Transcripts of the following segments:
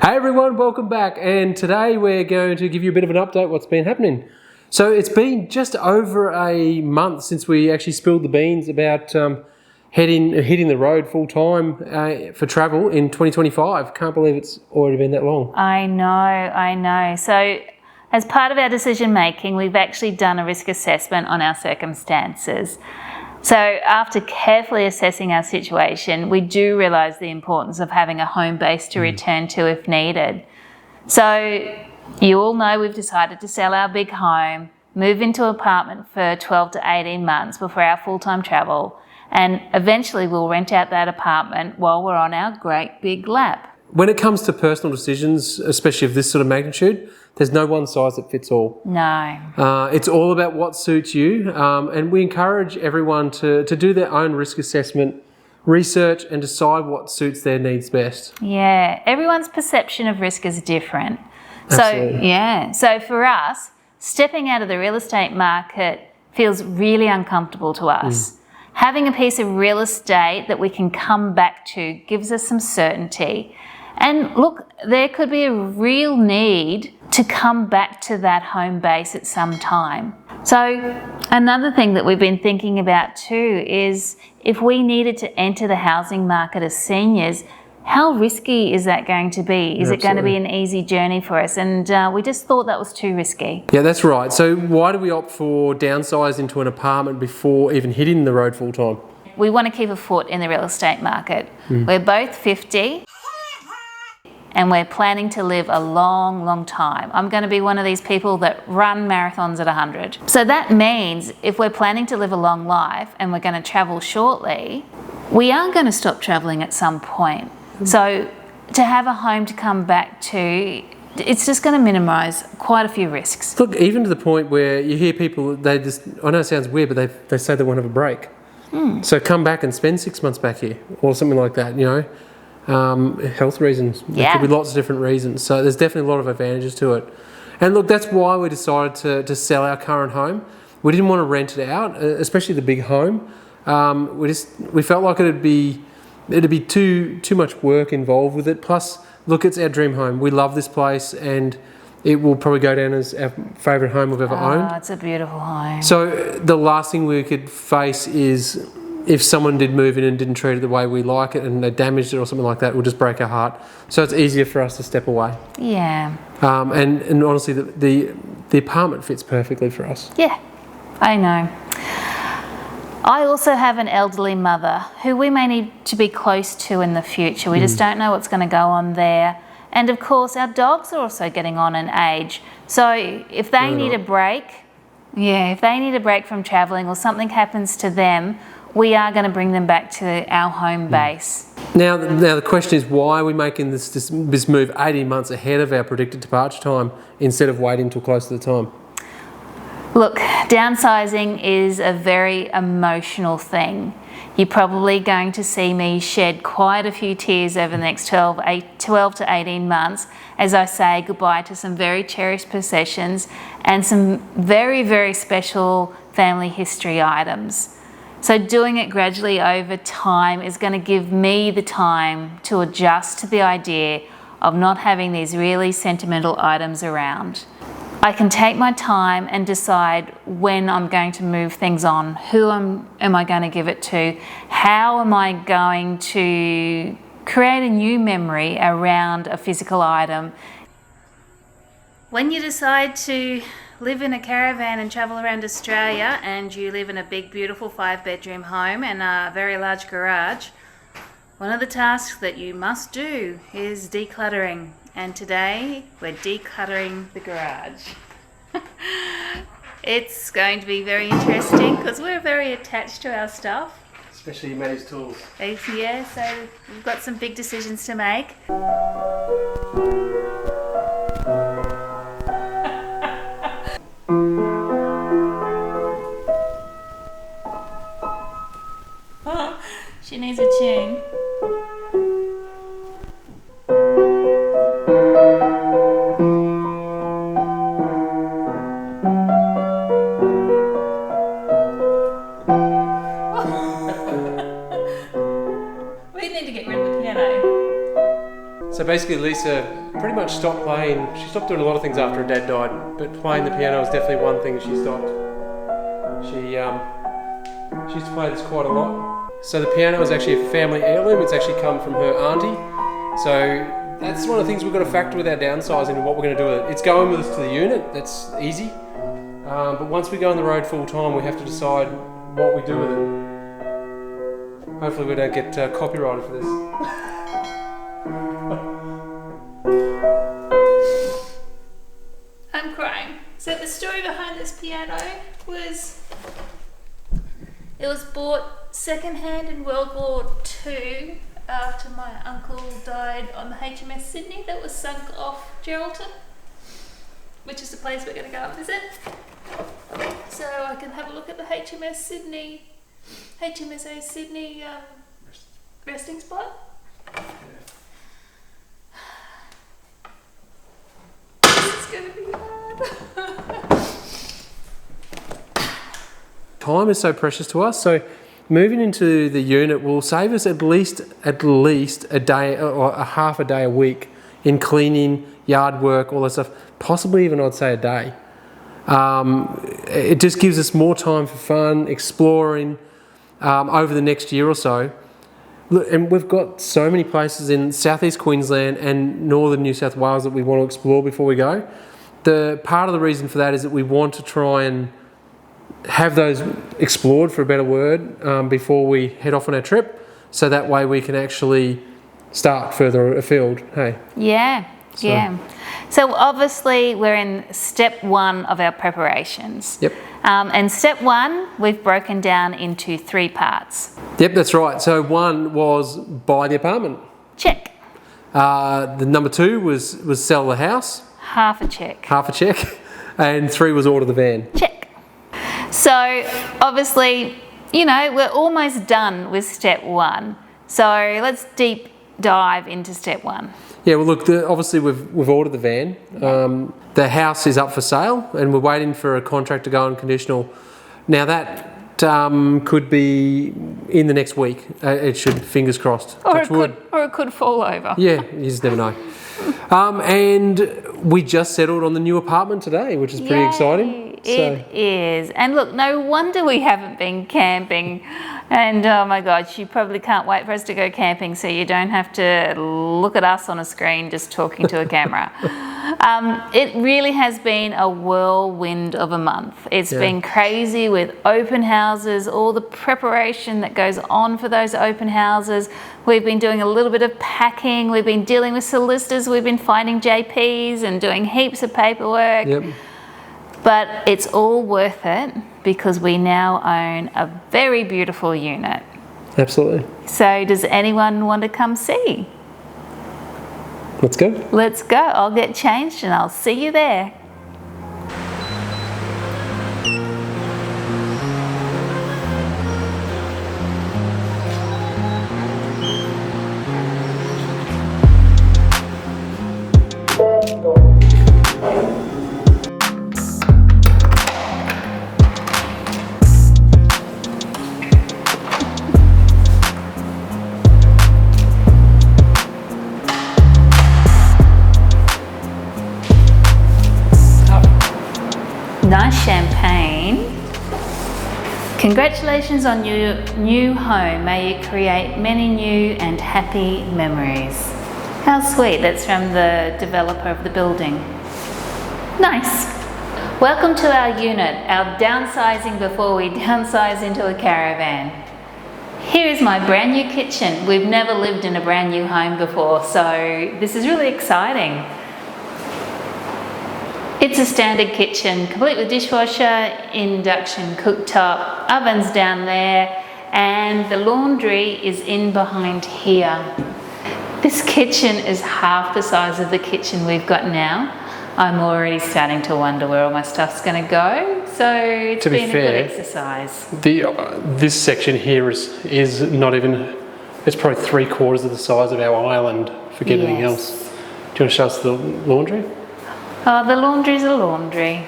Hey everyone, welcome back, and today we're going to give you a bit of an update what's been happening. So it's been just over a month since we actually spilled the beans about hitting the road full time for travel in 2025. Can't believe it's already been that long. I know. So as part of our decision making, we've actually done a risk assessment on our circumstances. So after carefully assessing our situation, we do realise the importance of having a home base to return to if needed. So you all know we've decided to sell our big home, move into an apartment for 12 to 18 months before our full-time travel, and eventually we'll rent out that apartment while we're on our great big lap. When it comes to personal decisions, especially of this sort of magnitude, there's no one size that fits all. No. It's all about what suits you, and we encourage everyone to do their own risk assessment, research and decide what suits their needs best. Yeah, everyone's perception of risk is different. Absolutely. So for us, stepping out of the real estate market feels really uncomfortable to us. Having a piece of real estate that we can come back to gives us some certainty. And look, there could be a real need to come back to that home base at some time. So another thing that we've been thinking about too is if we needed to enter the housing market as seniors, how risky is that going to be? Is it going to be an easy journey for us? And we just thought that was too risky. Yeah, that's right. So why do we opt for downsize into an apartment before even hitting the road full time? We want to keep a foot in the real estate market. We're both 50 and we're planning to live a long time. I'm going to be one of these people that run marathons at 100. So that means if we're planning to live a long life and we're going to travel shortly, we are going to stop traveling at some point. So to have a home to come back to, it's just going to minimise quite a few risks. Look, even to the point where you hear people, they just, I know it sounds weird, but they say they want to have a break. So come back and spend 6 months back here or something like that, you know. Health reasons. There could be lots of different reasons. So there's definitely a lot of advantages to it. And look, that's why we decided to sell our current home. We didn't want to rent it out, especially the big home. We felt like it'd be too much work involved with it. Plus, look, it's our dream home. We love this place and it will probably go down as our favourite home we've ever owned. Oh, it's a beautiful home. So the last thing we could face is if someone did move in and didn't treat it the way we like it and they damaged it or something like that, it would just break our heart. So it's easier for us to step away. Yeah. And honestly, the apartment fits perfectly for us. Yeah, I know. I also have an elderly mother who we may need to be close to in the future. We just don't know what's going to go on there. And of course, our dogs are also getting on in age. So if they need a break, if they need a break from travelling or something happens to them, we are going to bring them back to our home base. Now the question is, why are we making this move 18 months ahead of our predicted departure time instead of waiting until close to the time? Look, downsizing is a very emotional thing. You're probably going to see me shed quite a few tears over the next 12 to 18 months as I say goodbye to some very cherished possessions and some very special family history items. So doing it gradually over time is going to give me the time to adjust to the idea of not having these really sentimental items around. I can take my time and decide when I'm going to move things on, who am I going to give it to, how am I going to create a new memory around a physical item. When you decide to live in a caravan and travel around Australia and you live in a big beautiful 5-bedroom home and a very large garage, one of the tasks that you must do is decluttering. And today we're decluttering the garage. It's going to be very interesting because we're very attached to our stuff. Especially Maddie's tools. Yeah, so we've got some big decisions to make. She needs a tune. So basically Lisa pretty much stopped playing. She stopped doing a lot of things after her dad died, but playing the piano was definitely one thing she stopped. She used to play this quite a lot. So the piano is actually a family heirloom. It's actually come from her auntie. So that's one of the things we've got to factor with our downsizing and what we're going to do with it. It's going with us to the unit, that's easy. But once we go on the road full time, we have to decide what we do with it. Hopefully we don't get copyrighted for this. I'm crying. So the story behind this piano was, it was bought second-hand in World War II after my uncle died on the HMS Sydney that was sunk off Geraldton, which is the place we're going to go and visit. So I can have a look at the HMSA Sydney resting spot. This is going to be hard. Time is so precious to us, so moving into the unit will save us at least a day or a half a day a week in cleaning, yard work, all that stuff. Possibly even I'd say a day. It just gives us more time for fun, exploring over the next year or so. Look, and we've got so many places in southeast Queensland and northern New South Wales that we want to explore before we go. Part of the reason for that is that we want to try and have those explored, for a better word, before we head off on our trip, so that way we can actually start further afield. Hey. Yeah. So obviously we're in step one of our preparations. Yep. And step one, we've broken down into 3 parts. Yep, that's right. So 1 was buy the apartment. Check. The number 2 was sell the house. Half a check. And 3 was order the van. Check. So obviously, we're almost done with step 1. So let's deep dive into step 1. Yeah, well, look, obviously we've ordered the van. The house is up for sale, and we're waiting for a contract to go on conditional. Now that could be in the next week. It should, fingers crossed. Or it could fall over. Yeah, you just never know. And we just settled on the new apartment today, which is pretty exciting. It is. And look, no wonder we haven't been camping. And oh my God, you probably can't wait for us to go camping so you don't have to look at us on a screen just talking to a camera. It really has been a whirlwind of a month. It's been crazy with open houses, all the preparation that goes on for those open houses. We've been doing a little bit of packing. We've been dealing with solicitors. We've been finding JPs and doing heaps of paperwork. Yep. But it's all worth it because we now own a very beautiful unit. Absolutely. So does anyone want to come see? Let's go. Let's go. I'll get changed and I'll see you there. Nice champagne. Congratulations on your new home. May you create many new and happy memories. How sweet. That's from the developer of the building. Nice. Welcome to our unit, our downsizing before we downsize into a caravan. Here is my brand new kitchen. We've never lived in a brand new home before, so this is really exciting. It's a standard kitchen, complete with dishwasher, induction cooktop, ovens down there, and the laundry is in behind here. This kitchen is half the size of the kitchen we've got now. I'm already starting to wonder where all my stuff's going to go, so it's been a good exercise. This section here is not even, it's probably 3/4 of the size of our island, forget anything else. Do you want to show us the laundry? Oh, the laundry's a laundry.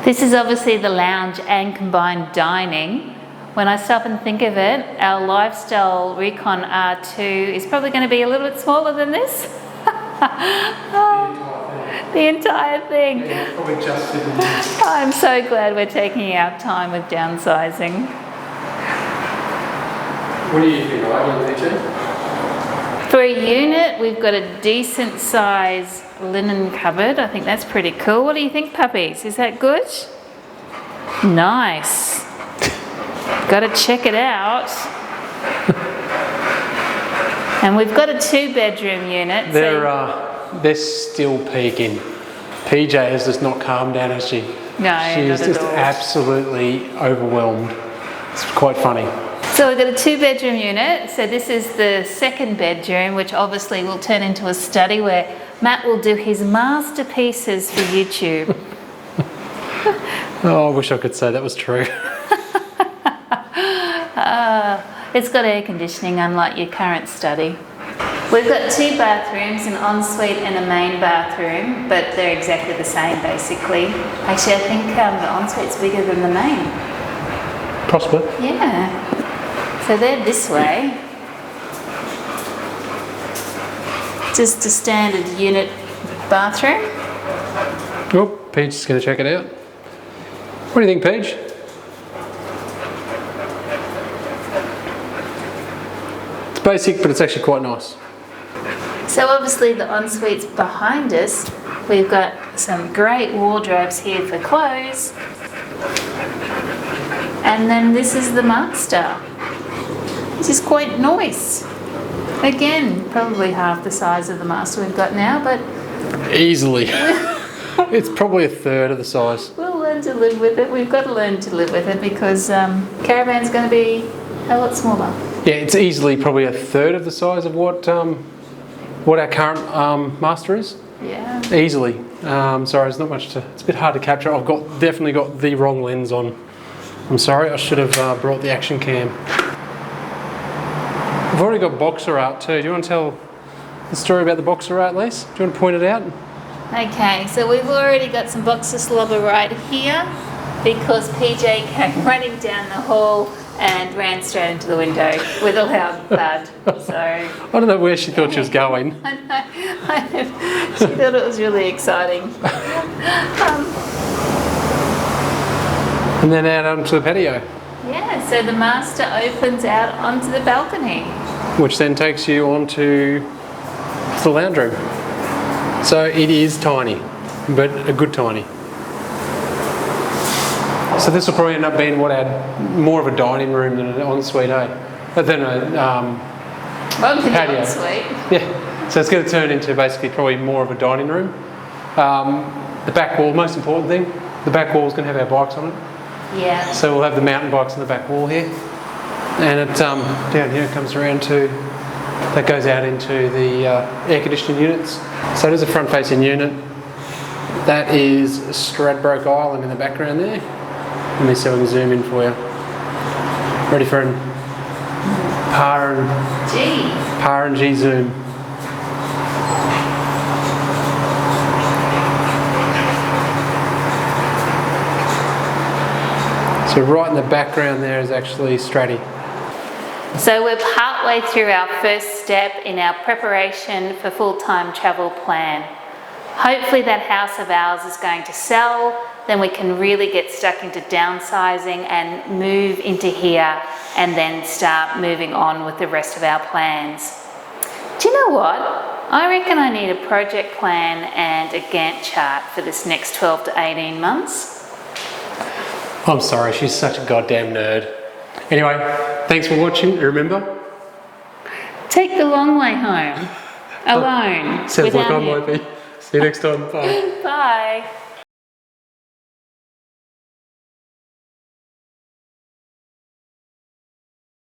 This is obviously the lounge and combined dining. when I stop and think of it, our lifestyle Recon R2 is probably going to be a little bit smaller than this. The entire thing. Yeah, probably just fit in there. I'm so glad we're taking our time with downsizing. What do you think, right? For a unit, we've got a decent size linen cupboard. I think that's pretty cool. What do you think, puppies? Is that good? Nice. Got to check it out. And we've got a 2-bedroom unit. They're still peaking. PJ has just not calmed down, has she? No, she is just absolutely overwhelmed. It's quite funny. So we've got a 2-bedroom unit. So this is the 2nd bedroom, which obviously will turn into a study where Matt will do his masterpieces for YouTube. Oh, I wish I could say that was true. It's got air conditioning, unlike your current study. We've got 2 bathrooms, an ensuite and a main bathroom, but they're exactly the same basically. Actually, I think the ensuite's bigger than the main. Possibly. Yeah. So they're this way. Just a standard unit bathroom. Oh, Paige is going to check it out. What do you think, Paige? It's basic, but it's actually quite nice. So obviously the ensuite's behind us. We've got some great wardrobes here for clothes. And then this is the master. This is quite nice. Again, probably half the size of the master we've got now, but easily. It's probably a third of the size. We'll learn to live with it. We've got to learn to live with it because caravan's going to be a lot smaller. Yeah, it's easily probably a third of the size of what our current master is. Yeah. Easily. Sorry, there's not much to. It's a bit hard to capture. I've definitely got the wrong lens on. I'm sorry. I should have brought the action cam. I've already got boxer art too. Do you want to tell the story about the boxer art, Lise? Do you want to point it out? Okay, so we've already got some boxer slobber right here because PJ came running down the hall and ran straight into the window with a loud thud. So I don't know where she thought she was going. I know. She thought it was really exciting. And then out onto the patio. Yeah, so the master opens out onto the balcony. Which then takes you onto the lounge room. So it is tiny, but a good tiny. So this will probably end up being more of a dining room than an ensuite, than a patio. Ensuite. Yeah, so it's going to turn into basically probably more of a dining room. The back wall, most important thing, the back wall is going to have our bikes on it. Yeah. So we'll have the mountain bikes on the back wall here. And it down here it comes around to, that goes out into the air conditioning units. So it is a front facing unit. That is Stradbroke Island in the background there. Let me see if I can zoom in for you. Ready for an par and G zoom. So right in the background there is actually Stratty. So we're partway through our first step in our preparation for full-time travel plan. Hopefully that house of ours is going to sell, then we can really get stuck into downsizing and move into here and then start moving on with the rest of our plans. Do you know what? I reckon I need a project plan and a Gantt chart for this next 12 to 18 months. I'm sorry, she's such a goddamn nerd. Anyway, thanks for watching. Remember? Take the long way home. Alone. Sounds like I him. might be. See you next time. Bye. Bye.